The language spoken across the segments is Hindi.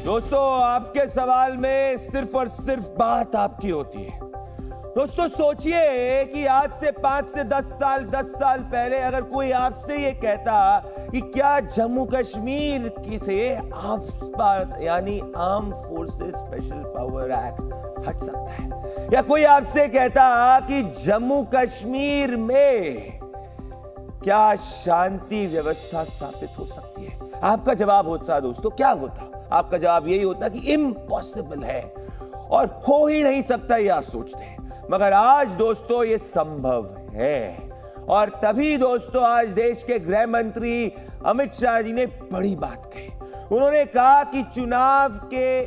दोस्तों, आपके सवाल में सिर्फ और सिर्फ बात आपकी होती है। दोस्तों, सोचिए कि आज से 5 से 10 साल पहले अगर कोई आपसे ये कहता कि क्या जम्मू कश्मीर की से आफ्स्पा यानी arm forces special power act हट सकता है, या कोई आपसे कहता कि जम्मू कश्मीर में क्या शांति व्यवस्था स्थापित हो सकती है, आपका जवाब होता दोस्तों क्या होता? आपका जवाब यही होता कि इम्पॉसिबल है और हो ही नहीं सकता, ये आप सोचते हैं। मगर आज दोस्तों ये संभव है, और तभी दोस्तों आज देश के गृह मंत्री अमित शाह जी ने बड़ी बात कही। उन्होंने कहा कि चुनाव के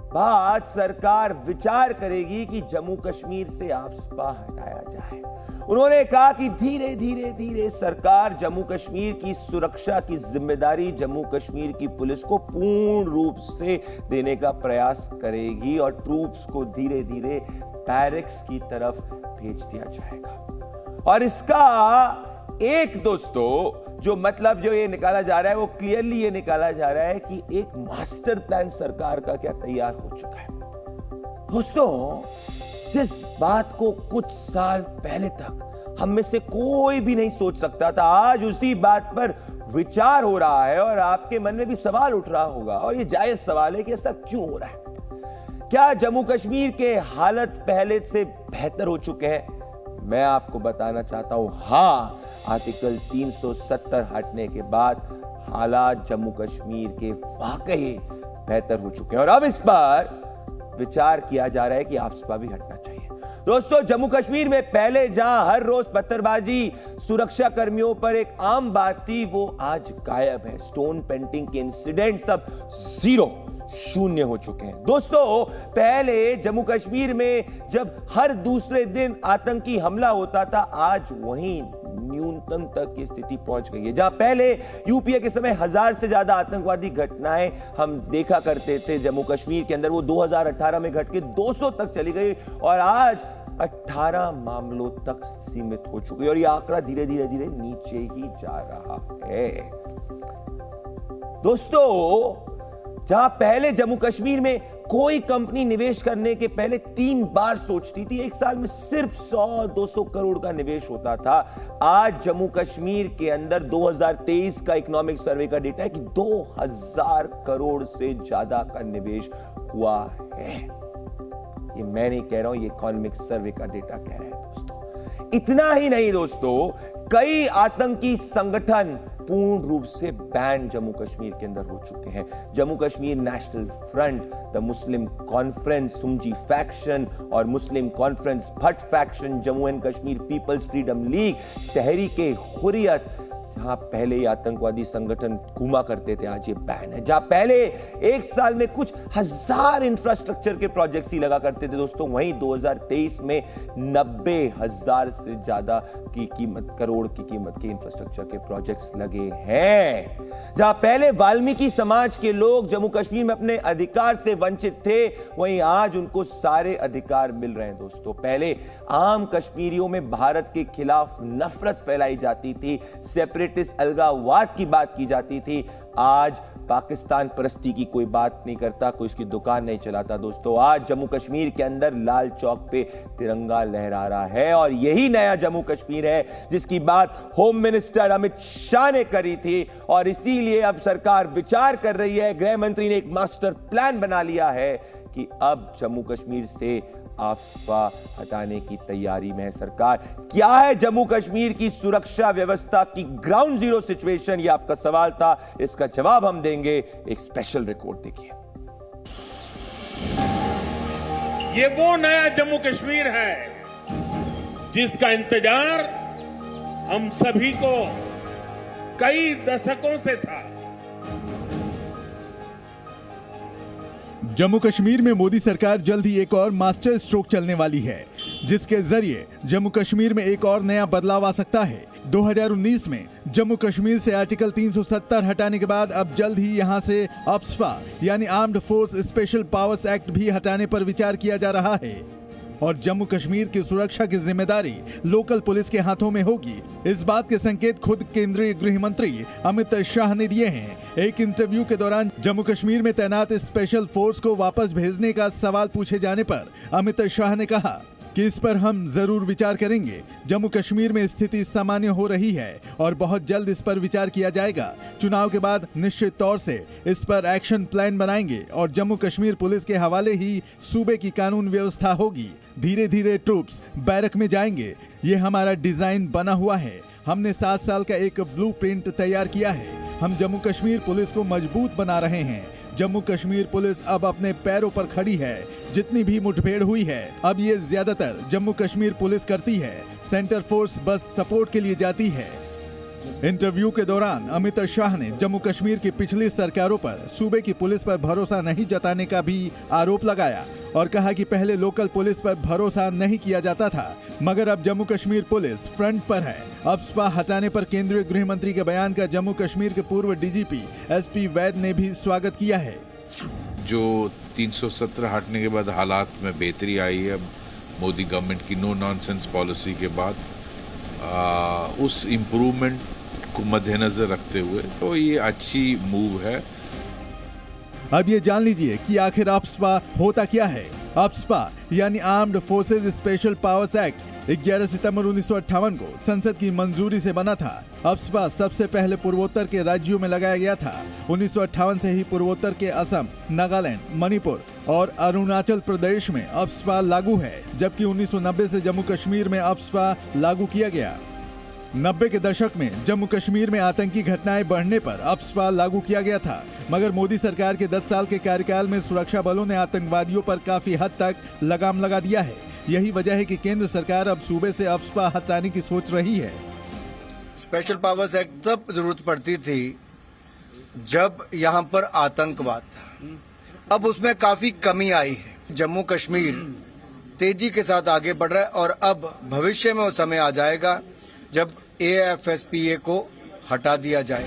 बाद सरकार विचार करेगी कि जम्मू कश्मीर से आफ्स्पा हटाया जाए। उन्होंने कहा कि धीरे धीरे सरकार जम्मू कश्मीर की सुरक्षा की जिम्मेदारी जम्मू कश्मीर की पुलिस को पूर्ण रूप से देने का प्रयास करेगी और ट्रूप्स को धीरे धीरे बैरक्स की तरफ भेज दिया जाएगा। और इसका एक दोस्तों जो ये निकाला जा रहा है वो क्लियरली ये निकाला जा रहा है कि एक मास्टर प्लान सरकार का क्या तैयार हो चुका है। दोस्तों, जिस बात को कुछ साल पहले तक हम में से कोई भी नहीं सोच सकता था, आज उसी बात पर विचार हो रहा है और आपके मन में भी सवाल उठ रहा होगा, और ये जायज सवाल है कि ऐसा क्यों हो रहा है। क्या जम्मू कश्मीर के हालत पहले से बेहतर हो चुके हैं? मैं आपको बताना चाहता हूं, हां, आर्टिकल 370 हटने के बाद हालात जम्मू कश्मीर के वाकई बेहतर हो चुके हैं और अब इस पर विचार किया जा रहा है कि आफ्स्पा भी हटना चाहिए। दोस्तों, जम्मू कश्मीर में पहले जहां हर रोज पत्थरबाजी सुरक्षा कर्मियों पर एक आम बात थी, वो आज गायब है। स्टोन पेंटिंग के इंसिडेंट सब शून्य हो चुके हैं। दोस्तों, पहले जम्मू कश्मीर में जब हर दूसरे दिन आतंकी हमला होता था, आज वहीं न्यूनतम तक की स्थिति पहुंच गई है। जहां पहले यूपीए के समय 1000 से ज्यादा आतंकवादी घटनाएं हम देखा करते थे जम्मू कश्मीर के अंदर, वो 2018 में घट के 200 तक चली गई और आज 18 मामलों तक सीमित हो चुकी है और यह आंकड़ा धीरे धीरे नीचे ही जा रहा है। दोस्तों, जहां पहले जम्मू कश्मीर में कोई कंपनी निवेश करने के पहले 3 बार सोचती थी, एक साल में सिर्फ 100-200 करोड़ का निवेश होता था, आज जम्मू कश्मीर के अंदर 2023 का इकोनॉमिक सर्वे का डेटा है कि 2000 करोड़ से ज्यादा का निवेश हुआ है। ये मैं नहीं कह रहा हूं, ये इकोनॉमिक सर्वे का डेटा कह रहा है। दोस्तों, इतना ही नहीं दोस्तों, कई आतंकी संगठन पूर्ण रूप से बैन जम्मू कश्मीर के अंदर हो चुके हैं। Jammu Kashmir national front, the Muslim conference सुंजी फैक्शन और Muslim conference Bhatt faction, Jammu and Kashmir peoples freedom league, तहरीके हुर्रियत, जहां पहले आतंकवादी संगठन घूमा करते थे, आज ये बैन है। जहां पहले एक साल में कुछ 1000 इंफ्रास्ट्रक्चर के प्रोजेक्ट्स ही लगा करते थे दोस्तों, वहीं 2023 में 90,000 से ज्यादा की कीमत, करोड़ की कीमत के इंफ्रास्ट्रक्चर के प्रोजेक्ट्स लगे हैं। जहां पहले वाल्मीकि समाज के लोग जम्मू कश्मीर में अपने अधिकार से वंचित थे, वहीं आज उनको सारे अधिकार मिल रहे हैं। दोस्तों, पहले आम कश्मीरियों में भारत के खिलाफ नफरत फैलाई जाती थी, सेपरेटिस्ट अलगाववाद की बात की जाती थी, आज पाकिस्तान परस्ती की कोई बात नहीं करता, कोई इसकी दुकान नहीं चलाता। दोस्तों, आज जम्मू कश्मीर के अंदर लाल चौक पे तिरंगा लहरा रहा है और यही नया जम्मू कश्मीर है जिसकी बात होम मिनिस्टर अमित शाह ने करी थी और इसीलिए अब सरकार विचार कर रही है, गृह मंत्री ने एक मास्टर प्लान बना लिया है कि अब जम्मू कश्मीर से आफ्स्पा हटाने की तैयारी में है सरकार। क्या है जम्मू कश्मीर की सुरक्षा व्यवस्था की ग्राउंड जीरो सिचुएशन, ये आपका सवाल था, इसका जवाब हम देंगे। एक स्पेशल रिपोर्ट देखिए। ये वो नया जम्मू कश्मीर है जिसका इंतजार हम सभी को कई दशकों से था। जम्मू कश्मीर में मोदी सरकार जल्द ही एक और मास्टर स्ट्रोक चलने वाली है, जिसके जरिए जम्मू कश्मीर में एक और नया बदलाव आ सकता है। 2019 में जम्मू कश्मीर से आर्टिकल 370 हटाने के बाद अब जल्द ही यहां से आफ्स्पा यानी armed force special powers act भी हटाने पर विचार किया जा रहा है। और जम्मू कश्मीर की सुरक्षा की जिम्मेदारी लोकल पुलिस के हाथों में होगी। इस बात के संकेत खुद केंद्रीय गृह मंत्री अमित शाह ने दिए हैं। एक इंटरव्यू के दौरान जम्मू कश्मीर में तैनात स्पेशल फोर्स को वापस भेजने का सवाल पूछे जाने पर अमित शाह ने कहा कि इस पर हम जरूर विचार करेंगे। जम्मू कश्मीर में स्थिति सामान्य हो रही है और बहुत जल्द इस पर विचार किया जाएगा। चुनाव के बाद निश्चित तौर से इस पर एक्शन प्लान बनाएंगे और जम्मू कश्मीर पुलिस के हवाले ही सूबे की कानून व्यवस्था होगी। धीरे धीरे ट्रूप्स बैरक में जाएंगे। ये हमारा डिजाइन बना हुआ है। हमने 7 साल का एक ब्लूप्रिंट तैयार किया है। हम जम्मू कश्मीर पुलिस को मजबूत बना रहे हैं। जम्मू कश्मीर पुलिस अब अपने पैरों पर खड़ी है। जितनी भी मुठभेड़ हुई है अब ये ज्यादातर जम्मू कश्मीर पुलिस करती है। सेंटर फोर्स बस सपोर्ट के लिए जाती है। इंटरव्यू के दौरान अमित शाह ने जम्मू कश्मीर की पिछली सरकारों पर सूबे की पुलिस पर भरोसा नहीं जताने का भी आरोप लगाया और कहा कि पहले लोकल पुलिस पर भरोसा नहीं किया जाता था, मगर अब जम्मू कश्मीर पुलिस फ्रंट पर है। अफस्पा हटाने पर केंद्रीय गृह मंत्री के बयान का जम्मू कश्मीर के पूर्व डीजीपी एसपी वैद ने भी स्वागत किया है। जो 317 हटने के बाद हालात में बेहतरी आई है मोदी गवर्नमेंट की नो नॉनसेंस पॉलिसी के बाद, उस इम्प्रूवमेंट को मद्देनजर रखते हुए तो ये अच्छी मूव है। अब ये जान लीजिए कि आखिर अफस्पा होता क्या है। अफस्पा यानी armed forces special powers act 11 सितंबर 1958 को संसद की मंजूरी से बना था। अफस्पा सबसे पहले पूर्वोत्तर के राज्यों में लगाया गया था। 1958 से ही पूर्वोत्तर के असम, नागालैंड, मणिपुर और अरुणाचल प्रदेश में अफस्पा लागू है, जबकि 1990 से जम्मू कश्मीर में अफस्पा लागू किया गया। 90 के दशक में जम्मू कश्मीर में आतंकी घटनाएं बढ़ने पर अफस्पा लागू किया गया था, मगर मोदी सरकार के 10 साल के कार्यकाल में सुरक्षा बलों ने आतंकवादियों पर काफी हद तक लगाम लगा दिया है। यही वजह है कि केंद्र सरकार अब सूबे से अफस्पा हटाने की सोच रही है। स्पेशल पावर्स एक्ट तब जरूरत पड़ती थी जब यहाँ पर आतंकवाद था। अब उसमें काफी कमी आई है। जम्मू कश्मीर तेजी के साथ आगे बढ़ रहा है और अब भविष्य में वो समय आ जाएगा जब AFSPA को हटा दिया जाए।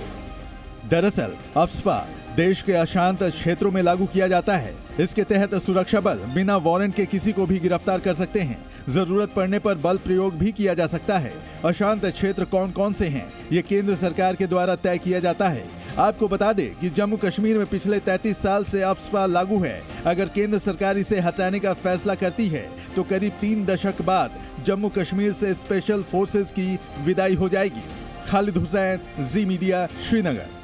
दरअसल अफस्पा देश के अशांत क्षेत्रों में लागू किया जाता है। इसके तहत सुरक्षा बल बिना वारंट के किसी को भी गिरफ्तार कर सकते हैं। जरूरत पड़ने पर बल प्रयोग भी किया जा सकता है। अशांत क्षेत्र कौन कौन से हैं, ये केंद्र सरकार के द्वारा तय किया जाता है। आपको बता दें कि जम्मू कश्मीर में पिछले 33 साल से अफस्पा लागू है। अगर केंद्र सरकार इसे हटाने का फैसला करती है तो करीब 3 दशक बाद जम्मू कश्मीर से स्पेशल फोर्सेज की विदाई हो जाएगी। खालिद हुसैन, जी मीडिया, श्रीनगर।